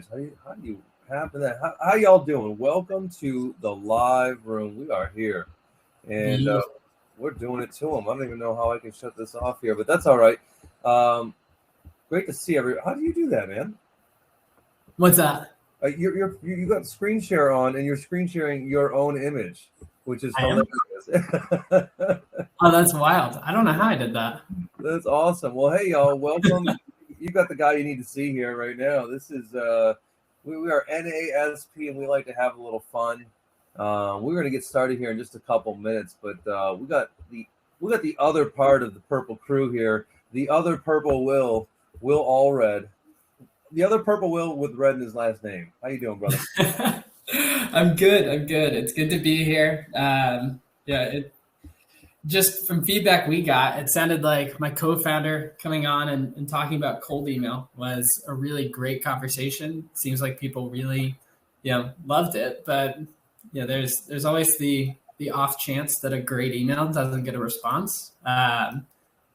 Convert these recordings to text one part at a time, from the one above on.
How do you happen that? How y'all doing? Welcome to the live room. We are here, and we're doing it to them. I don't even know how I can shut this off here, but that's all right. Great to see everyone. How do you do that, man? What's that? You got screen share on, and you're screen sharing your own image, which is hilarious. Oh, that's wild. I don't know how I did that. That's awesome. Well, hey, y'all, welcome. You got the guy you need to see here right now. This is we are NASP, and we like to have a little fun. We're going to get started here in just a couple minutes, but we got the other part of the purple crew here. The other purple Will Allred. The other purple Will with red in his last name. How you doing, brother? I'm good. It's good to be here. Just from feedback we got, it sounded like my co-founder coming on and talking about cold email was a really great conversation. Seems like people really, loved it. But there's always the off chance that a great email doesn't get a response.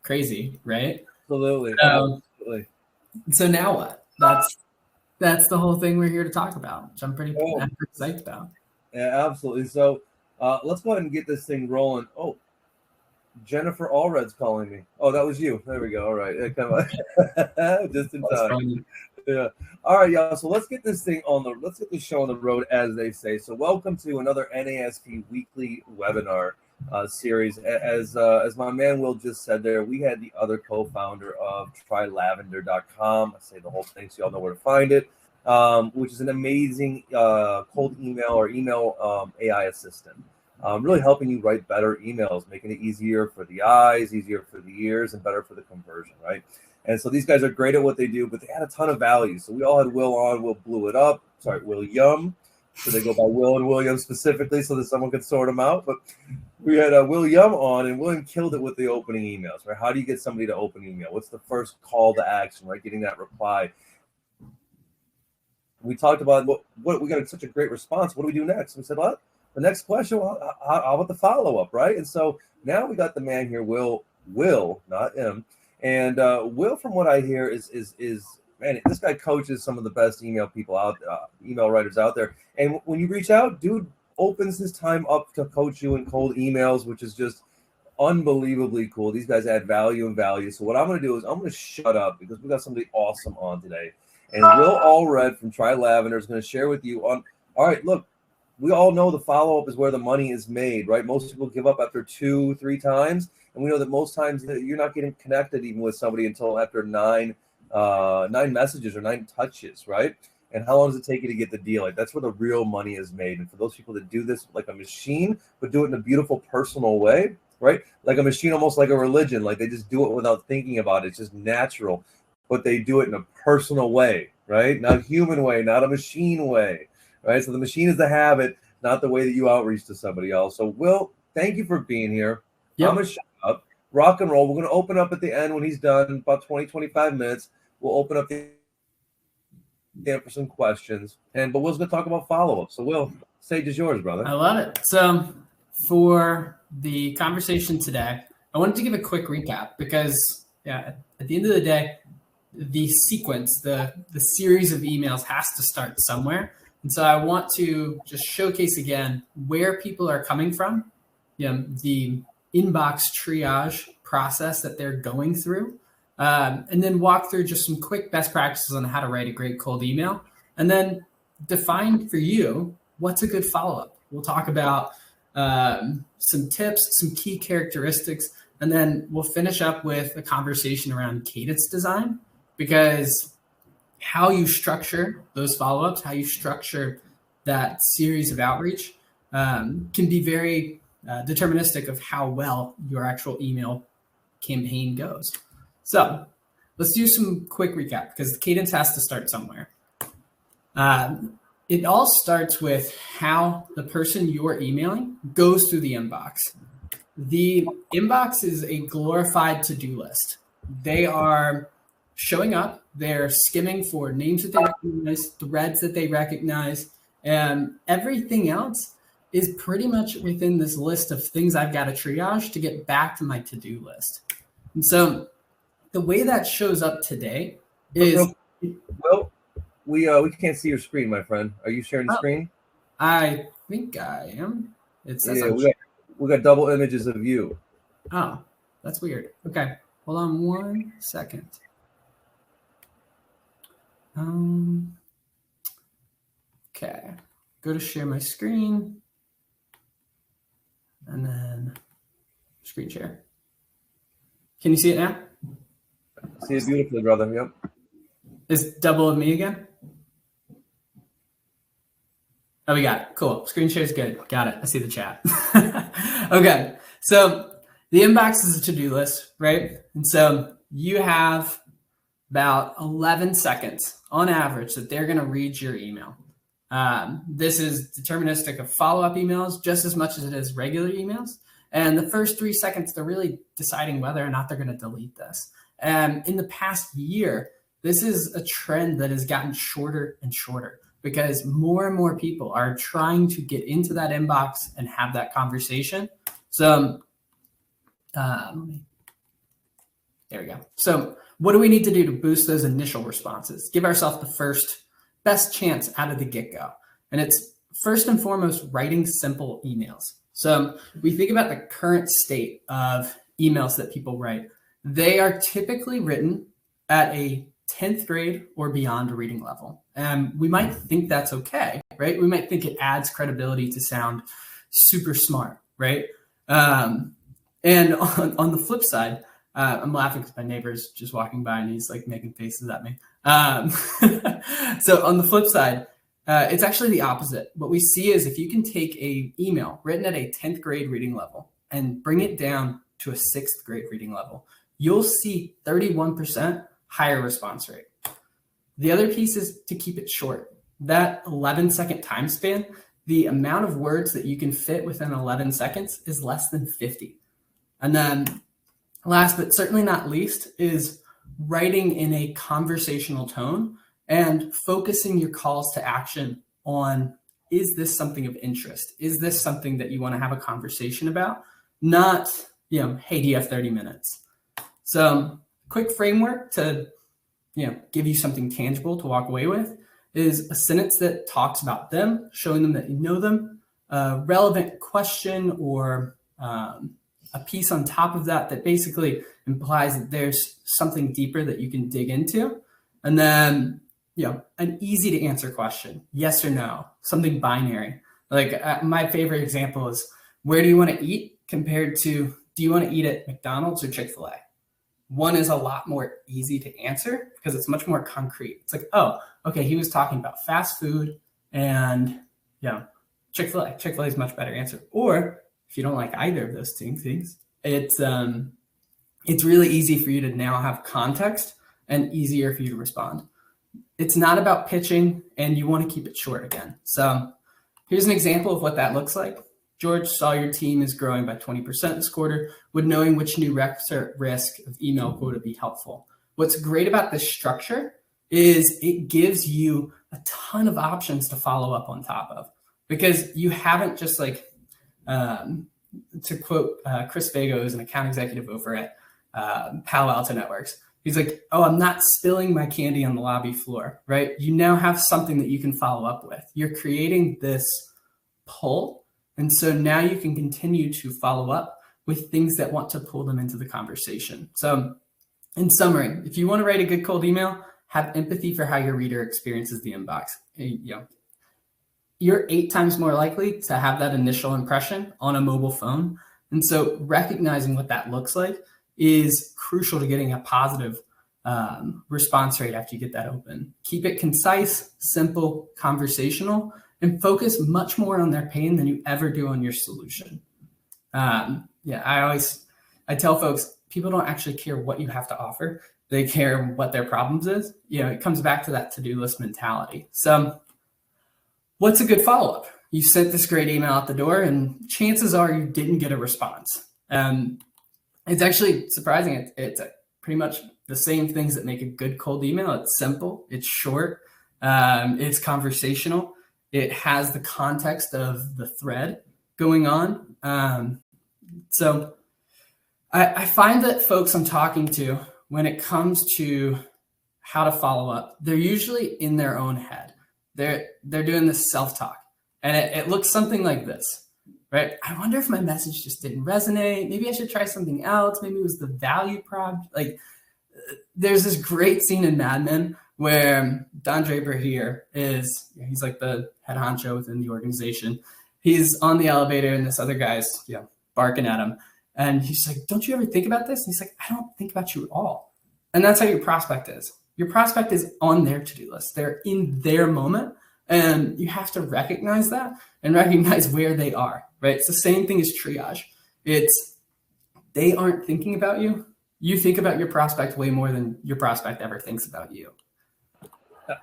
Crazy, right? Absolutely. Absolutely. So now what? That's the whole thing we're here to talk about, which I'm pretty excited about. Yeah, absolutely. So let's go ahead and get this thing rolling. Oh, Jennifer Allred's calling me. Oh, that was you. There we go. All right. Come on. Just in time. Yeah. All right, y'all. So let's get this thing let's get this show on the road, as they say. So welcome to another NASP weekly webinar series. As my man Will just said there, we had the other co-founder of trylavender.com. I say the whole thing so y'all know where to find it, which is an amazing cold email or email AI assistant. Really helping you write better emails, making it easier for the eyes, easier for the ears, and better for the conversion, right? And so these guys are great at what they do, but they had a ton of value. So we all had Will on. Will blew it up. Sorry, William. So they go by Will and William specifically so that someone could sort them out. But we had William on, and William killed it with the opening emails, right? How do you get somebody to open email? What's the first call to action, right? Getting that reply. We talked about what we got such a great response. What do we do next? We said, what? The next question, how about the follow-up, right? And so now we got the man here, Will, not him. And Will, from what I hear, is man, this guy coaches some of the best email writers out there. And when you reach out, dude opens his time up to coach you in cold emails, which is just unbelievably cool. These guys add value. So what I'm going to do is I'm going to shut up because we got somebody awesome on today. And Will Allred from Try Lavender is going to share with you all right, look, we all know the follow-up is where the money is made, right? Most people give up after 2-3 times. And we know that most times you're not getting connected even with somebody until after nine messages or 9 touches, right? And how long does it take you to get the deal? Like, that's where the real money is made. And for those people that do this like a machine, but do it in a beautiful, personal way, right? Like a machine, almost like a religion. Like they just do it without thinking about it. It's just natural. But they do it in a personal way, right? Not a human way, not a machine way. Right, so the machine is the habit, not the way that you outreach to somebody else. So, Will, thank you for being here. Yep. I'm going to shut up, rock and roll. We're going to open up at the end when he's done, about 20-25 minutes. We'll open up the end for some questions, but Will's going to talk about follow-up. So, Will, stage is yours, brother. I love it. So, for the conversation today, I wanted to give a quick recap because, at the end of the day, the sequence, the series of emails has to start somewhere. And so I want to just showcase again where people are coming from, the inbox triage process that they're going through, and then walk through just some quick best practices on how to write a great cold email, and then define for you what's a good follow-up. We'll talk about some tips, some key characteristics, and then we'll finish up with a conversation around cadence design, because how you structure those follow-ups, how you structure that series of outreach can be very deterministic of how well your actual email campaign goes. So let's do some quick recap because the cadence has to start somewhere. It all starts with how the person you're emailing goes through the inbox. The inbox is a glorified to-do list. They are showing up, they're skimming for names that they recognize, threads that they recognize, and everything else is pretty much within this list of things I've got to triage to get back to my to-do list. And so the way that shows up today is... we can't see your screen, my friend. Are you sharing the screen? I think I am. It says we got double images of you. Oh, that's weird. Okay, hold on 1 second. Okay, go to share my screen, and then screen share. Can you see it now? See it beautifully, brother. Yep. Is double of me again? Oh, we got it. Cool. Screen share is good. Got it. I see the chat. Okay. So the inbox is a to-do list, right? And so you have about 11 seconds on average that they're going to read your email. This is deterministic of follow-up emails just as much as it is regular emails. And the first 3 seconds, they're really deciding whether or not they're going to delete this. And in the past year, this is a trend that has gotten shorter and shorter because more and more people are trying to get into that inbox and have that conversation. So there we go. So what do we need to do to boost those initial responses? Give ourselves the first best chance out of the get-go. And it's first and foremost writing simple emails. So we think about the current state of emails that people write. They are typically written at a 10th grade or beyond reading level. And we might think that's okay, right? We might think it adds credibility to sound super smart, right? And on the flip side, I'm laughing because my neighbor's just walking by and he's like making faces at me. So on the flip side, it's actually the opposite. What we see is if you can take a email written at a 10th grade reading level and bring it down to a 6th grade reading level, you'll see 31% higher response rate. The other piece is to keep it short. That 11-second time span, the amount of words that you can fit within 11 seconds is less than 50. And then last but certainly not least is writing in a conversational tone and focusing your calls to action on, is this something of interest? Is this something that you want to have a conversation about? Not, hey, do you have 30 minutes? So quick framework to, give you something tangible to walk away with is a sentence that talks about them, showing them that you know them, a relevant question or a piece on top of that basically implies that there's something deeper that you can dig into. And then, an easy to answer question, yes or no, something binary. Like my favorite example is, where do you want to eat compared to, do you want to eat at McDonald's or Chick-fil-A? One is a lot more easy to answer because it's much more concrete. It's like, oh, okay, he was talking about fast food and Chick-fil-A. Chick-fil-A is a much better answer. Or if you don't like either of those two things, it's really easy for you to now have context and easier for you to respond. It's not about pitching, and you want to keep it short again. So here's an example of what that looks like. George, saw your team is growing by 20% this quarter. Would knowing which new reps are at risk of email quota be helpful? What's great about this structure is it gives you a ton of options to follow up on top of, because you haven't just to quote Chris Vago, who's an account executive over at Palo Alto Networks. He's like, oh, I'm not spilling my candy on the lobby floor, right? You now have something that you can follow up with. You're creating this pull. And so now you can continue to follow up with things that want to pull them into the conversation. So in summary, if you want to write a good cold email, have empathy for how your reader experiences the inbox. You're 8 times more likely to have that initial impression on a mobile phone. And so recognizing what that looks like is crucial to getting a positive response rate after you get that open. Keep it concise, simple, conversational, and focus much more on their pain than you ever do on your solution. I tell folks, people don't actually care what you have to offer. They care what their problems is. It comes back to that to-do list mentality. So what's a good follow-up? You sent this great email out the door and chances are you didn't get a response. It's actually surprising. It's pretty much the same things that make a good cold email. It's simple, it's short, it's conversational. It has the context of the thread going on. So I find that folks I'm talking to, when it comes to how to follow up, they're usually in their own head. They're doing this self-talk, and it looks something like this, right? I wonder if my message just didn't resonate. Maybe I should try something else. Maybe it was the value prop. Like, there's this great scene in Mad Men where Don Draper here he's like the head honcho within the organization. He's on the elevator and this other guy's barking at him. And he's like, don't you ever think about this? And he's like, I don't think about you at all. And that's how your prospect is. Your prospect is on their to-do list. They're in their moment. And you have to recognize that and recognize where they are, right? It's the same thing as triage. They aren't thinking about you. You think about your prospect way more than your prospect ever thinks about you.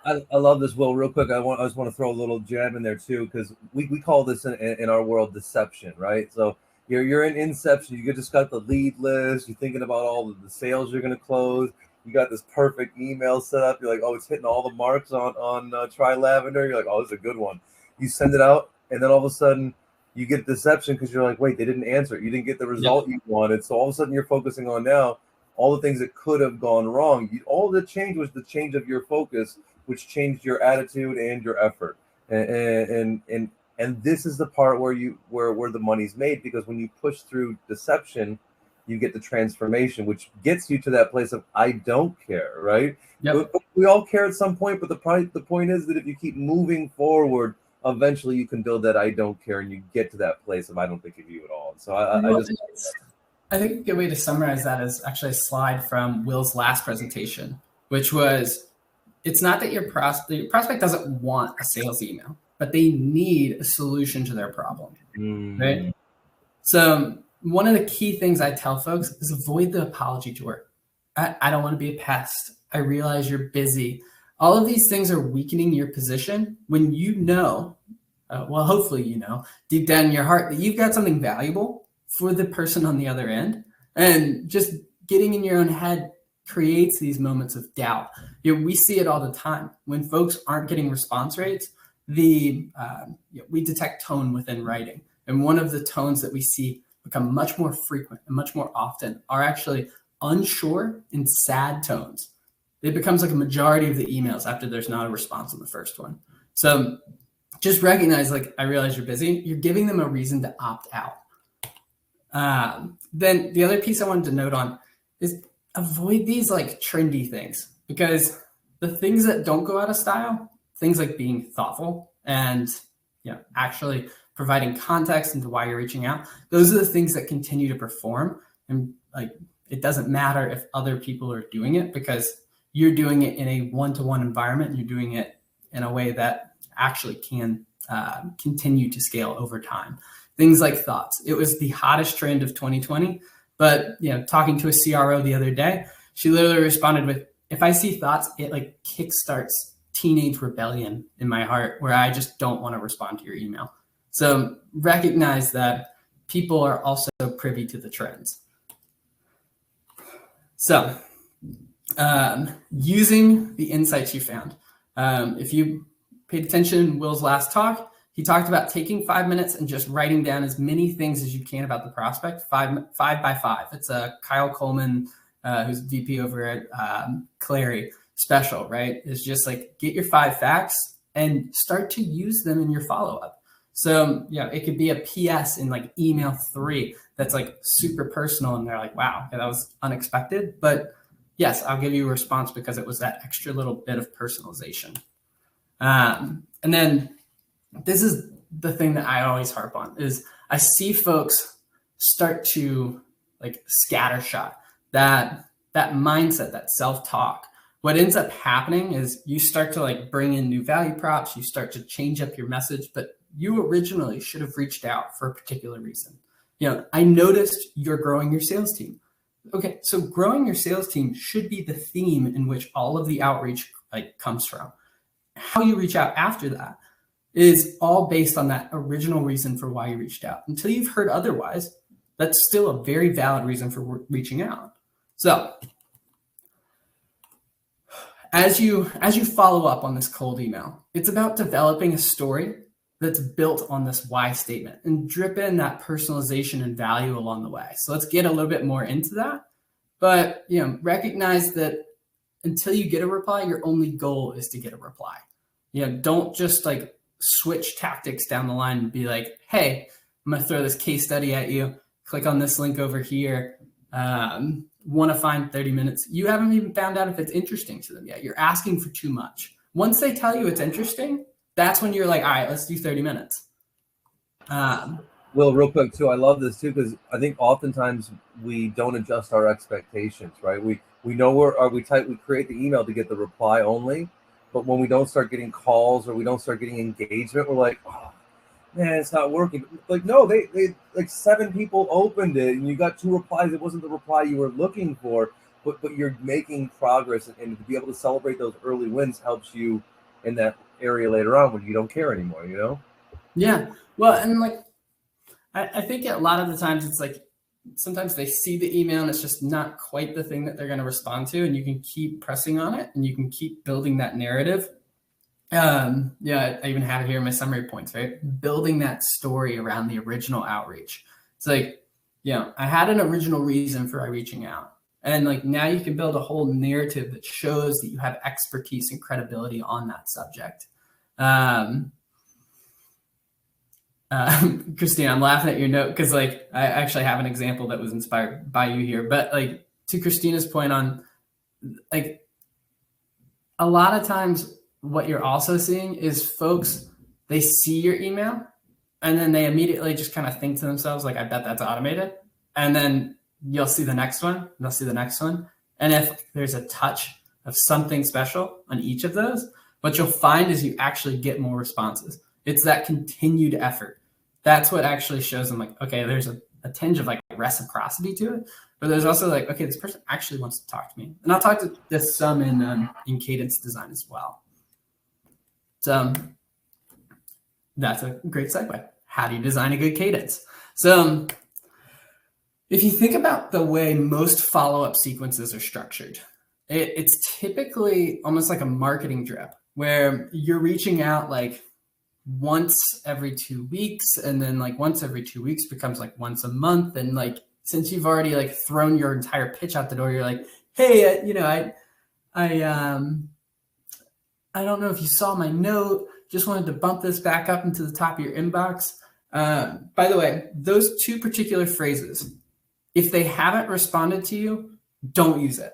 I love this, Will. Real quick, I just want to throw a little jab in there too, because we call this in our world deception, right? So you're in inception. You just got the lead list. You're thinking about all of the sales you're going to close. You got this perfect email set up. You're like, oh, it's hitting all the marks on Try Lavender. You're like, oh, this is a good one. You send it out, and then all of a sudden you get deception because you're like, wait, they didn't answer it. You didn't get the result you wanted. So all of a sudden you're focusing on now all the things that could have gone wrong. All the change was the change of your focus, which changed your attitude and your effort. And this is the part where the money's made, because when you push through deception, you get the transformation, which gets you to that place of I don't care, right? Yep. We all care at some point, but the point is that if you keep moving forward, eventually you can build that I don't care, and you get to that place of I don't think of you at all. So I think a good way to summarize that is actually a slide from Will's last presentation, which was, it's not that your prospect doesn't want a sales email, but they need a solution to their problem, right? So one of the key things I tell folks is avoid the apology tour. I don't want to be a pest. I realize you're busy. All of these things are weakening your position when you know, hopefully you know, deep down in your heart that you've got something valuable for the person on the other end. And just getting in your own head creates these moments of doubt. We see it all the time. When folks aren't getting response rates, we detect tone within writing. And one of the tones that we see become much more frequent and much more often are actually unsure and sad tones. It becomes like a majority of the emails after there's not a response on the first one. So just recognize, like, I realize you're busy. You're giving them a reason to opt out. Then the other piece I wanted to note on is avoid these like trendy things, because the things that don't go out of style, things like being thoughtful and actually providing context into why you're reaching out, those are the things that continue to perform. And like, it doesn't matter if other people are doing it, because you're doing it in a one-to-one environment. You're doing it in a way that actually can continue to scale over time. Things like thoughts. It was the hottest trend of 2020, but talking to a CRO the other day, she literally responded with, if I see thoughts, it like kickstarts teenage rebellion in my heart where I just don't want to respond to your email. So recognize that people are also privy to the trends. So using the insights you found. If you paid attention in Will's last talk, he talked about taking 5 minutes and just writing down as many things as you can about the prospect, five by five. It's a Kyle Coleman, who's VP over at Clary special, right? It's just like, get your 5 facts and start to use them in your follow-up. So it could be a PS in like email 3 that's like super personal, and they're like, wow, that was unexpected. But yes, I'll give you a response because it was that extra little bit of personalization. And then this is the thing that I always harp on, is I see folks start to like scattershot, that mindset, that self-talk. What ends up happening is you start to like bring in new value props, you start to change up your message, but you originally should have reached out for a particular reason. I noticed you're growing your sales team. Okay, so growing your sales team should be the theme in which all of the outreach like comes from. How you reach out after that is all based on that original reason for why you reached out. Until you've heard otherwise, that's still a very valid reason for reaching out. So as you follow up on this cold email, it's about developing a story that's built on this why statement and drip in that personalization and value along the way. So let's get a little bit more into that. But recognize that until you get a reply, your only goal is to get a reply. Don't just like switch tactics down the line and be like, hey, I'm going to throw this case study at you. Click on this link over here. Want to find 30 minutes. You haven't even found out if it's interesting to them yet. You're asking for too much. Once they tell you it's interesting, that's when you're like, all right, let's do 30 minutes. Will, real quick too, I love this too, because I think oftentimes we don't adjust our expectations, right? We know we create the email to get the reply only, but when we don't start getting calls or we don't start getting engagement, we're like, oh man, it's not working. Like, no, they like 7 people opened it and you got 2 replies. It wasn't the reply you were looking for, but you're making progress, and to be able to celebrate those early wins helps you in that area later on when you don't care anymore, Yeah. Well, and like, I think a lot of the times it's like, sometimes they see the email and it's just not quite the thing that they're going to respond to, and you can keep pressing on it and you can keep building that narrative. I even have it here in my summary points, right? Building that story around the original outreach. It's like, I had an original reason for reaching out. And like, now you can build a whole narrative that shows that you have expertise and credibility on that subject. Christine, I'm laughing at your note because like I actually have an example that was inspired by you here. But like, to Christina's point on like, a lot of times what you're also seeing is folks, they see your email and then they immediately just kind of think to themselves, like, I bet that's automated. And then you'll see the next one, and they'll see the next one. And if there's a touch of something special on each of those, what you'll find is you actually get more responses. It's that continued effort. That's what actually shows them like, okay, there's a tinge of like reciprocity to it, but there's also like, okay, this person actually wants to talk to me. And I'll talk to this some in cadence design as well. So that's a great segue. How do you design a good cadence? So if you think about the way most follow-up sequences are structured, it's typically almost like a marketing drip where you're reaching out like once every 2 weeks, and then like once every 2 weeks becomes like once a month. And like, since you've already like thrown your entire pitch out the door, you're like, hey, I don't know if you saw my note, just wanted to bump this back up into the top of your inbox. By the way, those 2 particular phrases, if they haven't responded to you, don't use it.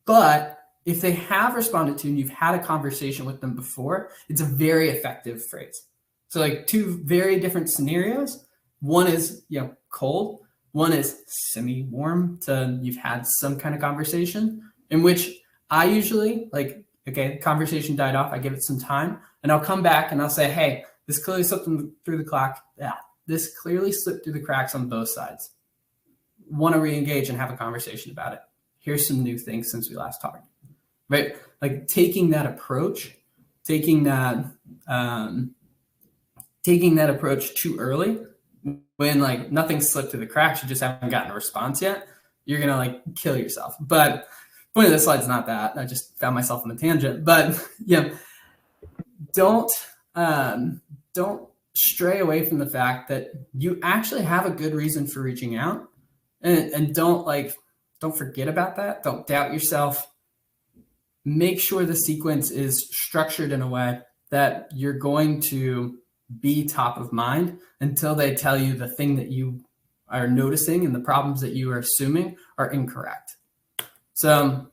But if they have responded to you and you've had a conversation with them before, it's a very effective phrase. So like 2 very different scenarios. One is, cold. One is semi-warm, so you've had some kind of conversation, in which I usually like, okay, the conversation died off. I give it some time and I'll come back and I'll say, hey, this clearly slipped through the crack. Yeah, this clearly slipped through the cracks on both sides. Want to re-engage and have a conversation about it. Here's some new things since we last talked, right? Like taking that approach, taking that approach too early, when like nothing slipped through the cracks, you just haven't gotten a response yet, you're going to like kill yourself. But point of this slide is not that. I just found myself on a tangent. But don't stray away from the fact that you actually have a good reason for reaching out, and don't forget about that. Don't doubt yourself. Make sure the sequence is structured in a way that you're going to be top of mind until they tell you the thing that you are noticing and the problems that you are assuming are incorrect. So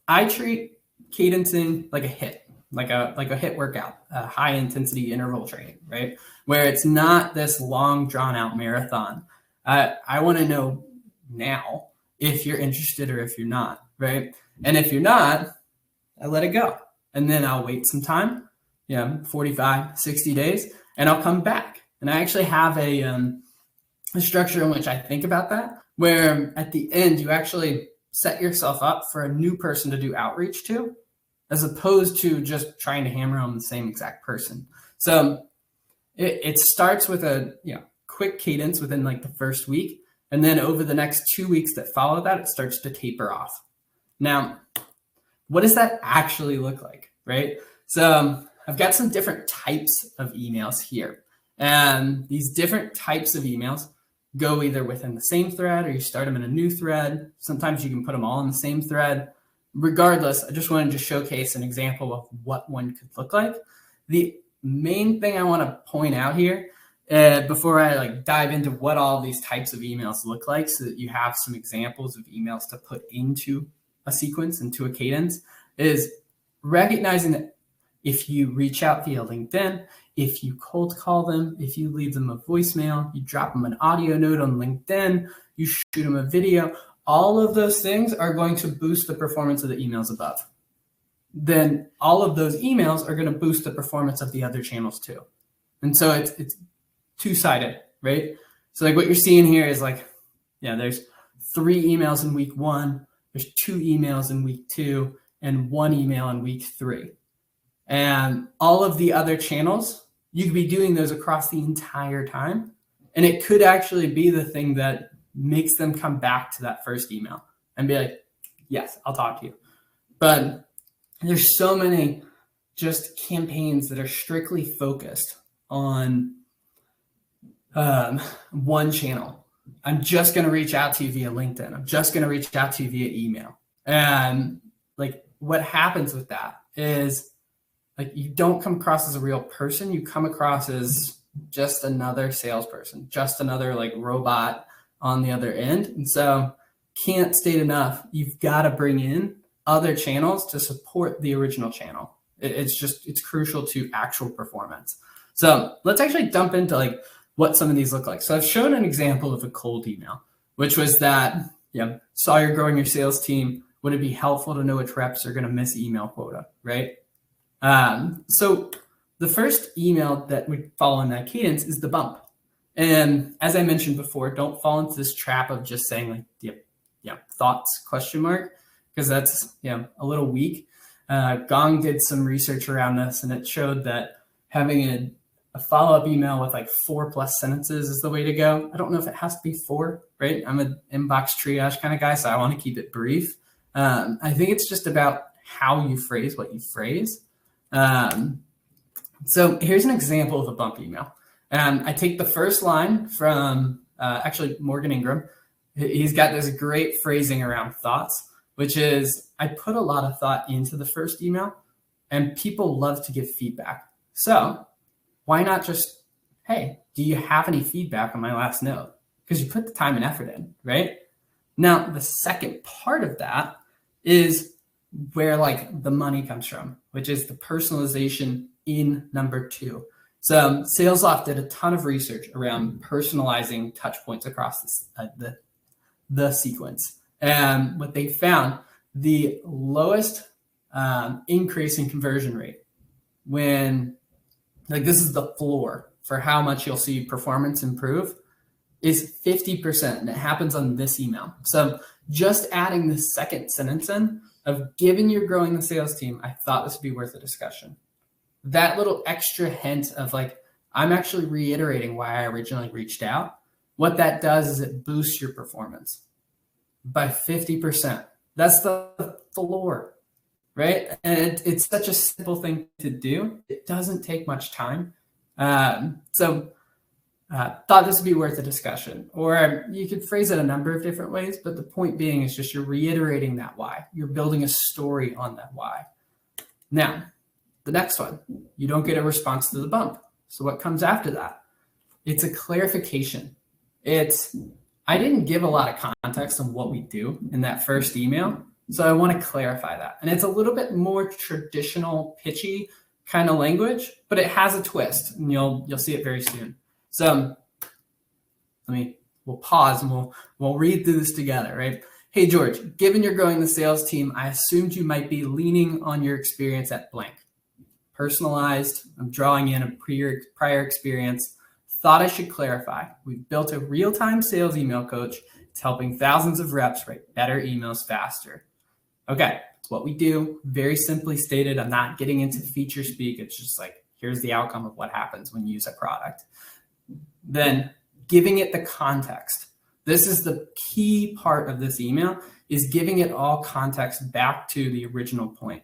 I treat cadencing like a HIIT, like a HIIT workout, a high intensity interval training, right? Where it's not this long drawn out marathon. I want to know now if you're interested or if you're not, right? And if you're not, I let it go. And then I'll wait some time, 45, 60 days, and I'll come back. And I actually have a structure in which I think about that, where at the end, you actually set yourself up for a new person to do outreach to, as opposed to just trying to hammer on the same exact person. So it starts with a quick cadence within like the first week. And then over the next 2 weeks that follow that, it starts to taper off. Now, what does that actually look like, right? So I've got some different types of emails here. And these different types of emails go either within the same thread or you start them in a new thread. Sometimes you can put them all in the same thread. regardless, I just wanted to showcase an example of what one could look like. The main thing I want to point out here before I dive into what all these types of emails look like, so that you have some examples of emails to put into a sequence, into a cadence, is recognizing that if you reach out via LinkedIn, if you cold call them, if you leave them a voicemail, you drop them an audio note on LinkedIn, you shoot them a video, all of those things are going to boost the performance of the emails above. Then all of those emails are going to boost the performance of the other channels too. And so it's two-sided, right? So what you're seeing here is there's 3 emails in week 1, there's 2 emails in week 2, and 1 email in week 3. And all of the other channels, you could be doing those across the entire time. And it could actually be the thing that makes them come back to that first email and be like, yes, I'll talk to you. But there's so many just campaigns that are strictly focused on one channel. I'm just going to reach out to you via LinkedIn. I'm just going to reach out to you via email. And what happens with that is you don't come across as a real person. You come across as just another salesperson, just another robot on the other end. And so can't state enough, you've got to bring in other channels to support the original channel. It's crucial to actual performance. So let's actually jump into what some of these look like. So I've shown an example of a cold email, which was that, saw you're growing your sales team. Would it be helpful to know which reps are going to miss email quota, right? So the first email that would follow in that cadence is the bump. And as I mentioned before, don't fall into this trap of just saying thoughts, ? Because that's, a little weak. Gong did some research around this, and it showed that having a follow-up email with 4+ sentences is the way to go. I don't know if it has to be 4, right? I'm an inbox triage kind of guy, so I want to keep it brief. I think it's just about how you phrase what you phrase. So here's an example of a bump email. I take the first line from actually Morgan Ingram. He's got this great phrasing around thoughts, which is I put a lot of thought into the first email, and people love to give feedback. So why not just, hey, do you have any feedback on my last note? Because you put the time and effort in, right? Now, the second part of that is where the money comes from, which is the personalization in number 2. So SalesLoft did a ton of research around personalizing touch points across the sequence. And what they found, the lowest increase in conversion rate when this is the floor for how much you'll see performance improve, is 50%. And it happens on this email. So just adding the second sentence in of given you're growing the sales team, I thought this would be worth a discussion. That little extra hint of I'm actually reiterating why I originally reached out. What that does is it boosts your performance by 50%. That's the floor, right? And it's such a simple thing to do. It doesn't take much time. So thought this would be worth a discussion. Or you could phrase it a number of different ways, but the point being is just you're reiterating that why. You're building a story on that why. Now, the next one, you don't get a response to the bump. So what comes after that? It's a clarification. I didn't give a lot of context on what we do in that first email. So I want to clarify that. And it's a little bit more traditional, pitchy kind of language, but it has a twist, and you'll see it very soon. So we'll pause and we'll read through this together, right? Hey, George, given you're growing the sales team, I assumed you might be leaning on your experience at blank. Personalized, I'm drawing in a prior experience. Thought I should clarify. We've built a real-time sales email coach. It's helping thousands of reps write better emails faster. Okay, it's what we do. Very simply stated. I'm not getting into feature speak. It's just here's the outcome of what happens when you use a product. Then giving it the context. This is the key part of this email, is giving it all context back to the original point.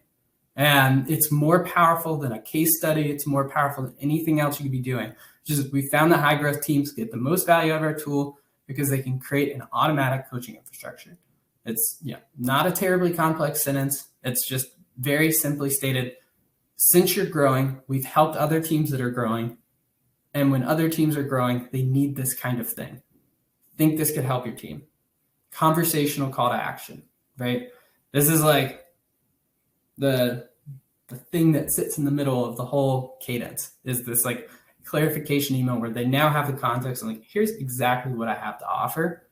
And it's more powerful than a case study. It's more powerful than anything else you could be doing. Just we found that high growth teams get the most value out of our tool because they can create an automatic coaching infrastructure. It's not a terribly complex sentence. It's just very simply stated, since you're growing, we've helped other teams that are growing. And when other teams are growing, they need this kind of thing. Think this could help your team. Conversational call to action, right? This is like the thing that sits in the middle of the whole cadence, is this like clarification email where they now have the context and like, here's exactly what I have to offer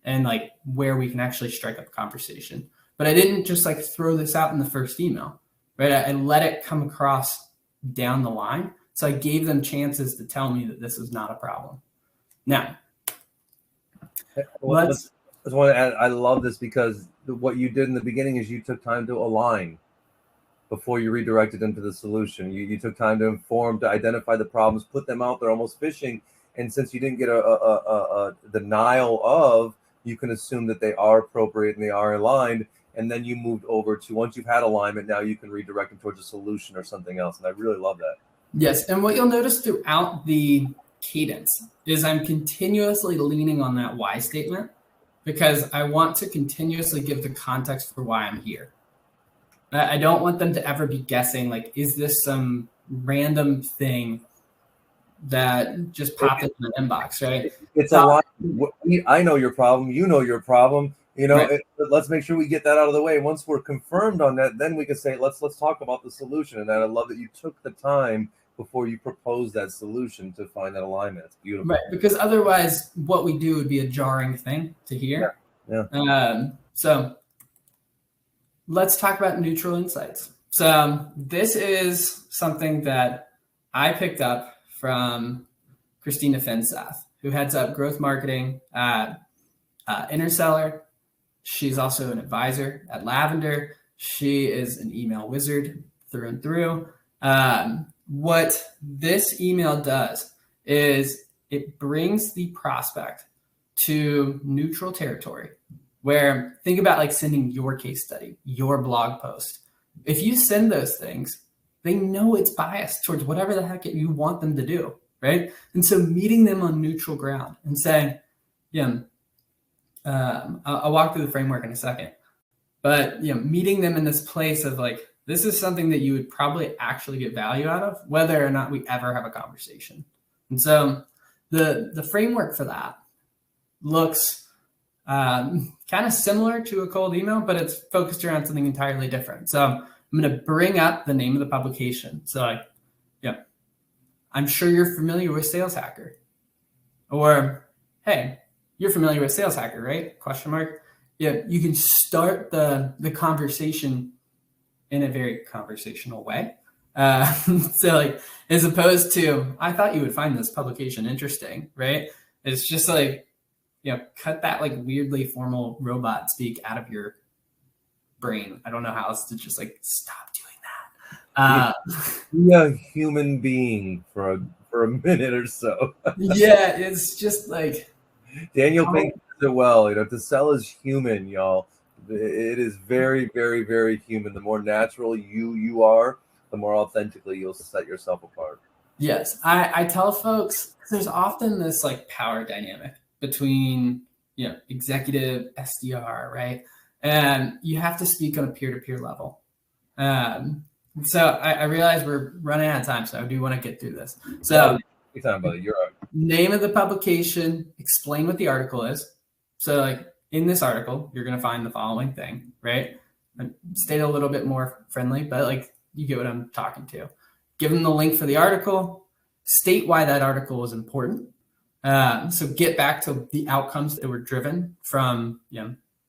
and like where we can actually strike up a conversation. But I didn't just like throw this out in the first email, right? I let it come across down the line. So I gave them chances to tell me that this is not a problem. Now, I just want to add, I love this because what you did in the beginning is you took time to align before you redirected them to the solution. You took time to inform, to identify the problems, put them out there almost fishing. And since you didn't get a denial of, you can assume that they are appropriate and they are aligned. And then you moved over to, once you've had alignment, now you can redirect them towards a solution or something else. And I really love that. Yes. And what you'll notice throughout the cadence is I'm continuously leaning on that why statement because I want to continuously give the context for why I'm here. I don't want them to ever be guessing, like, is this some random thing that just popped into the inbox, right? It's a lot. I know your problem. You know your problem. Right. Let's make sure we get that out of the way. Once we're confirmed on that, then we can say, let's talk about the solution. And I love that you took the time before you proposed that solution to find that alignment. It's beautiful. Right, because otherwise what we do would be a jarring thing to hear. Yeah. So let's talk about neutral insights. So this is something that I picked up from Christina Fensath, who heads up growth marketing at Interseller. She's also an advisor at Lavender. She is an email wizard through and through. What this email does is it brings the prospect to neutral territory where, think about like sending your case study, your blog post. If you send those things, they know it's biased towards whatever the heck you want them to do, right? And so meeting them on neutral ground and saying, I'll walk through the framework in a second, but meeting them in this place of like, this is something that you would probably actually get value out of, whether or not we ever have a conversation. And so the framework for that looks kind of similar to a cold email, but it's focused around something entirely different. So I'm going to bring up the name of the publication. So I'm sure you're familiar with Sales Hacker. Or, hey, you're familiar with Sales Hacker, right? Question mark. Yeah, you can start the conversation in a very conversational way. So like, as opposed to, I thought you would find this publication interesting, right? It's just like, cut that like weirdly formal robot speak out of your brain. I don't know how else to just like stop doing that. Be a human being for a minute or so. Yeah, it's just like Daniel Pink does it well. To sell is human, y'all. It is very, very, very human. The more natural you are, the more authentically you'll set yourself apart. Yes, I tell folks there's often this like power dynamic between executive SDR, right? And you have to speak on a peer-to-peer level. So I realize we're running out of time, so I do want to get through this. So anytime, buddy. You're right. Name of the publication, explain what the article is. So like in this article, you're going to find the following thing, right? State a little bit more friendly, but like you get what I'm talking to. Give them the link for the article, state why that article is important. So get back to the outcomes that were driven from,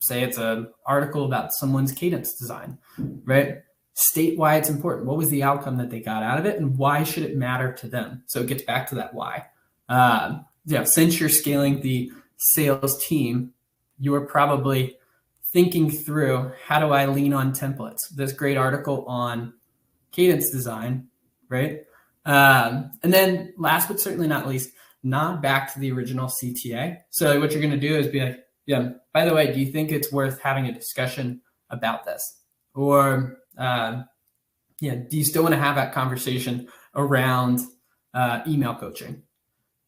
say it's an article about someone's cadence design, right? State why it's important. What was the outcome that they got out of it and why should it matter to them? So it gets back to that why. Since you're scaling the sales team, you're probably thinking through, how do I lean on templates? This great article on cadence design, right? And then last but certainly not least, nod back to the original CTA. So what you're going to do is be like, by the way, do you think it's worth having a discussion about this? Or, do you still want to have that conversation around email coaching?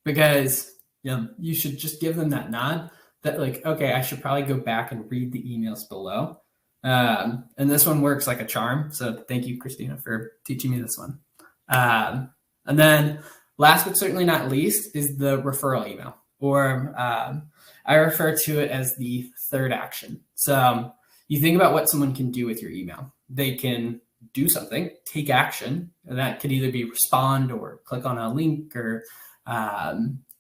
Because, you should just give them that nod that like, okay, I should probably go back and read the emails below. And this one works like a charm. So thank you, Christina, for teaching me this one. And then last but certainly not least is the referral email, or I refer to it as the third action. So you think about what someone can do with your email. They can do something, take action, and that could either be respond or click on a link or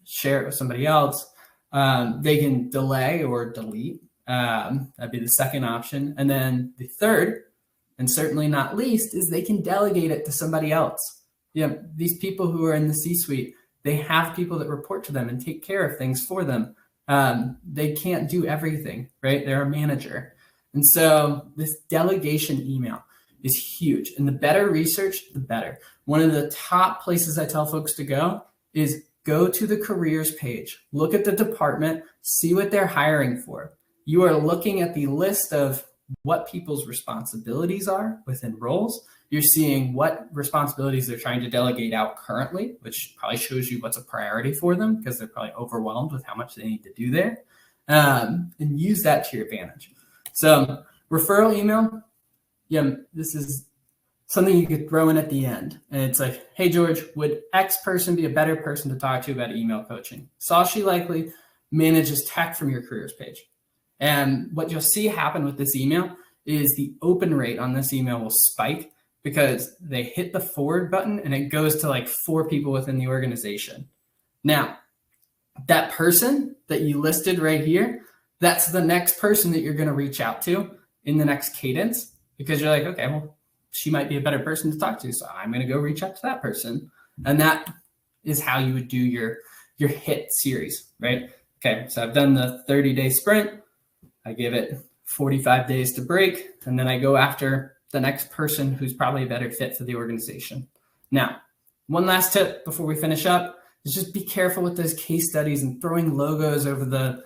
share it with somebody else. They can delay or delete. That'd be the second option. And then the third, and certainly not least, is they can delegate it to somebody else. These people who are in the C-suite, they have people that report to them and take care of things for them. They can't do everything, right? They're a manager. And so this delegation email is huge. And the better research, the better. One of the top places I tell folks to go is go to the careers page, look at the department, see what they're hiring for. You are looking at the list of what people's responsibilities are within roles. You're seeing what responsibilities they're trying to delegate out currently, which probably shows you what's a priority for them because they're probably overwhelmed with how much they need to do there, and use that to your advantage. So referral email, this is something you could throw in at the end. And it's like, hey, George, would X person be a better person to talk to about email coaching? Saw she likely manages tech from your careers page. And what you'll see happen with this email is the open rate on this email will spike because they hit the forward button and it goes to like 4 people within the organization. Now, that person that you listed right here, that's the next person that you're going to reach out to in the next cadence, because you're like, okay, well, she might be a better person to talk to, so I'm going to go reach out to that person. And that is how you would do your HIT series, right? Okay, so I've done the 30-day sprint. I give it 45 days to break, and then I go after the next person who's probably a better fit for the organization. Now, one last tip before we finish up is just be careful with those case studies and throwing logos over the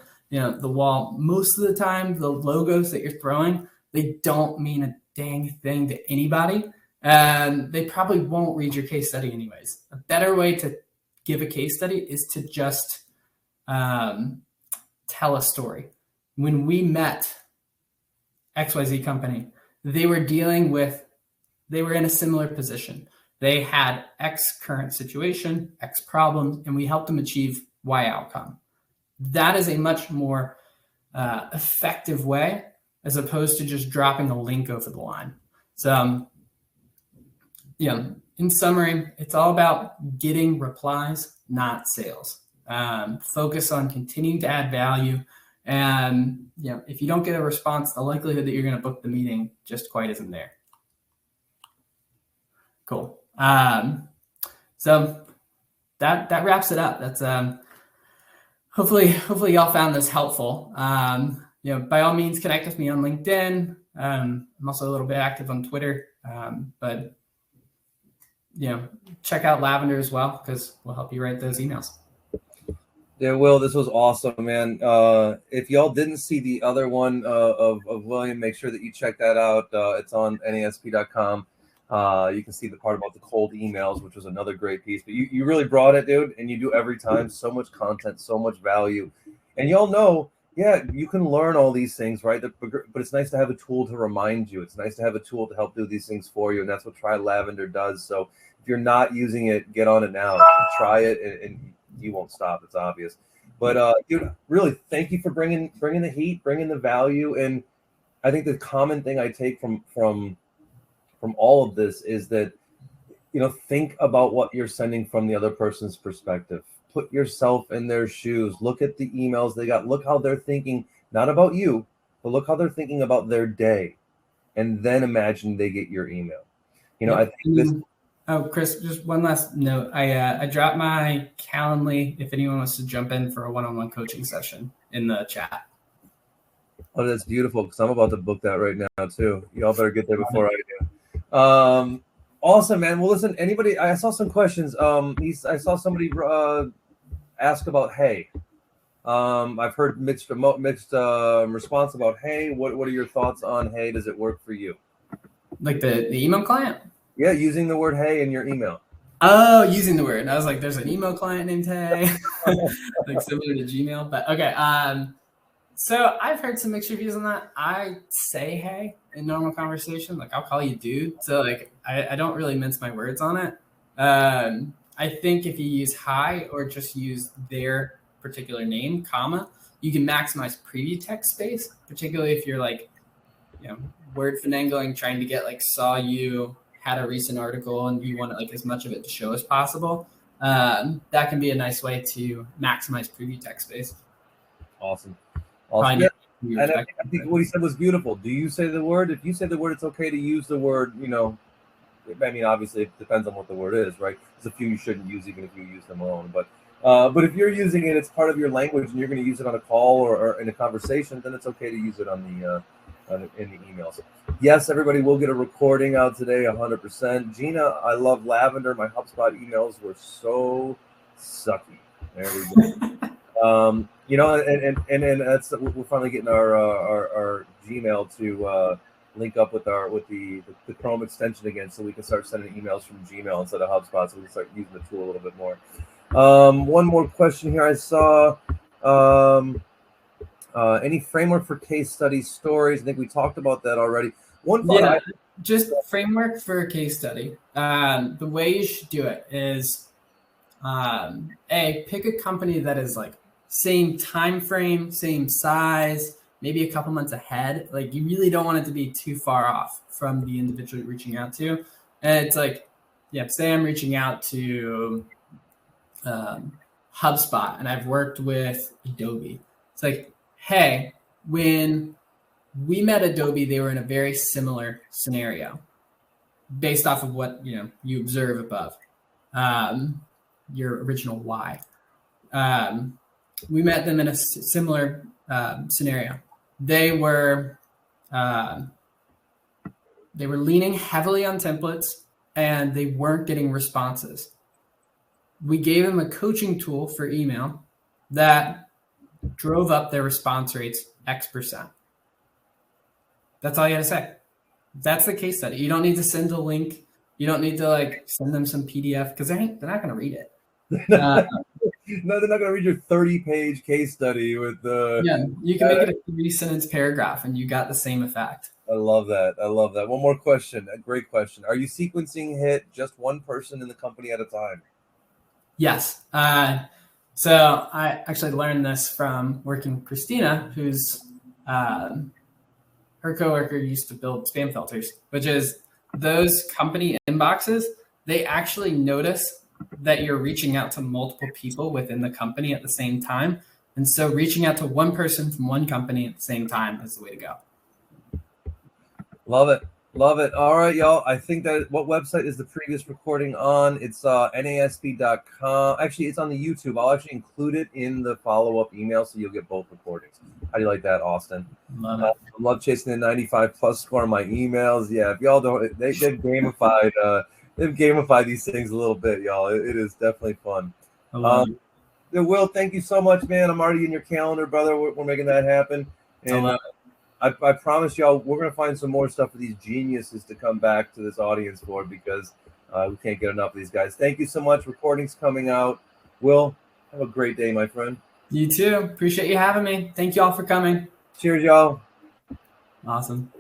wall. Most of the time, the logos that you're throwing, they don't mean a dang thing to anybody, and they probably won't read your case study anyways. A better way to give a case study is to just tell a story. When we met XYZ company, they were in a similar position. They had X current situation, X problems, and we helped them achieve Y outcome. That is a much more effective way as opposed to just dropping a link over the line. So, in summary, it's all about getting replies, not sales. Focus on continuing to add value. And if you don't get a response, the likelihood that you're going to book the meeting just quite isn't there. Cool. So that wraps it up. That's hopefully y'all found this helpful. By all means, connect with me on LinkedIn. I'm also a little bit active on Twitter, but check out Lavender as well, because we'll help you write those emails. Yeah, Will, this was awesome, man. If y'all didn't see the other one of William, make sure that you check that out. It's on NASP.com. You can see the part about the cold emails, which was another great piece. But you really brought it, dude, and you do every time. So much content, so much value. And y'all know, you can learn all these things, right? But it's nice to have a tool to remind you. It's nice to have a tool to help do these things for you, and that's what Try Lavender does. So if you're not using it, get on it now. Try it, and you won't stop. It's obvious. But dude, really, thank you for bringing the heat, bringing the value. And I think the common thing I take from all of this is that, think about what you're sending from the other person's perspective. Put yourself in their shoes. Look at the emails they got. Look how they're thinking, not about you, but look how they're thinking about their day. And then imagine they get your email. I think this. Oh, Chris, just one last note. I dropped my Calendly if anyone wants to jump in for a one-on-one coaching session in the chat. Oh, that's beautiful, because I'm about to book that right now too. Y'all better get there before I do. Awesome, man. Well, listen, anybody, I saw some questions. I saw somebody ask about Hey. I've heard mixed response about Hey. What are your thoughts on Hey? Does it work for you? Like the email client? Yeah, using the word Hey in your email. Oh, using the word. I was like, there's an email client named Hey, like similar to Gmail. But okay. So I've heard some mixed reviews on that. I say hey in normal conversation, like I'll call you dude. So like I don't really mince my words on it. I think if you use hi or just use their particular name, comma, you can maximize preview text space, particularly if you're like, word finagling, trying to get like saw you had a recent article and you want like as much of it to show as possible. That can be a nice way to maximize preview text space. Awesome. Yeah, and I think what he said was beautiful. Do you say the word? If you say the word, it's okay to use the word, I mean, obviously it depends on what the word is, right? There's a few you shouldn't use even if you use them alone. But if you're using it, it's part of your language and you're going to use it on a call or in a conversation, then it's okay to use it in the emails. Yes, everybody will get a recording out today, 100%. Gina, I love lavender. My HubSpot emails were so sucky. There we go. And that's we're finally getting our Gmail to link up with the Chrome extension again, so we can start sending emails from Gmail instead of HubSpot, so we can start using the tool a little bit more. One more question here. I saw any framework for case study stories. I think we talked about that already. Just framework for a case study. The way you should do it is pick a company that is like same time frame, same size, maybe a couple months ahead. Like you really don't want it to be too far off from the individual you're reaching out to. And it's like, say I'm reaching out to HubSpot and I've worked with Adobe. It's like, hey, when we met Adobe, they were in a very similar scenario based off of what you observe above your original why. We met them in a similar scenario. They were leaning heavily on templates and they weren't getting responses. We gave them a coaching tool for email that drove up their response rates X%. That's all you got to say. That's the case study. You don't need to send a link. You don't need to like send them some PDF because they're not going to read it. No, they're not going to read your 30-page case study with you can make it a 3-sentence paragraph and you got the same effect. I love that. One more question. A great question. Are you sequencing hit just one person in the company at a time? Yes. So I actually learned this from working with Christina, who's her coworker used to build spam filters, which is those company inboxes, they actually notice that you're reaching out to multiple people within the company at the same time. And so reaching out to one person from one company at the same time is the way to go. Love it. All right, y'all. I think that what website is the previous recording on? It's NASB.com. Actually, it's on the YouTube. I'll actually include it in the follow-up email so you'll get both recordings. How do you like that, Austin? Love it. I love chasing the 95 plus score on my emails. Yeah, if y'all don't, they've gamified. They've gamified these things a little bit, y'all. It is definitely fun. Will, thank you so much, man. I'm already in your calendar, brother. We're making that happen. And I promise y'all, we're going to find some more stuff for these geniuses to come back to this audience for because we can't get enough of these guys. Thank you so much. Recordings coming out. Will, have a great day, my friend. You too. Appreciate you having me. Thank you all for coming. Cheers, y'all. Awesome.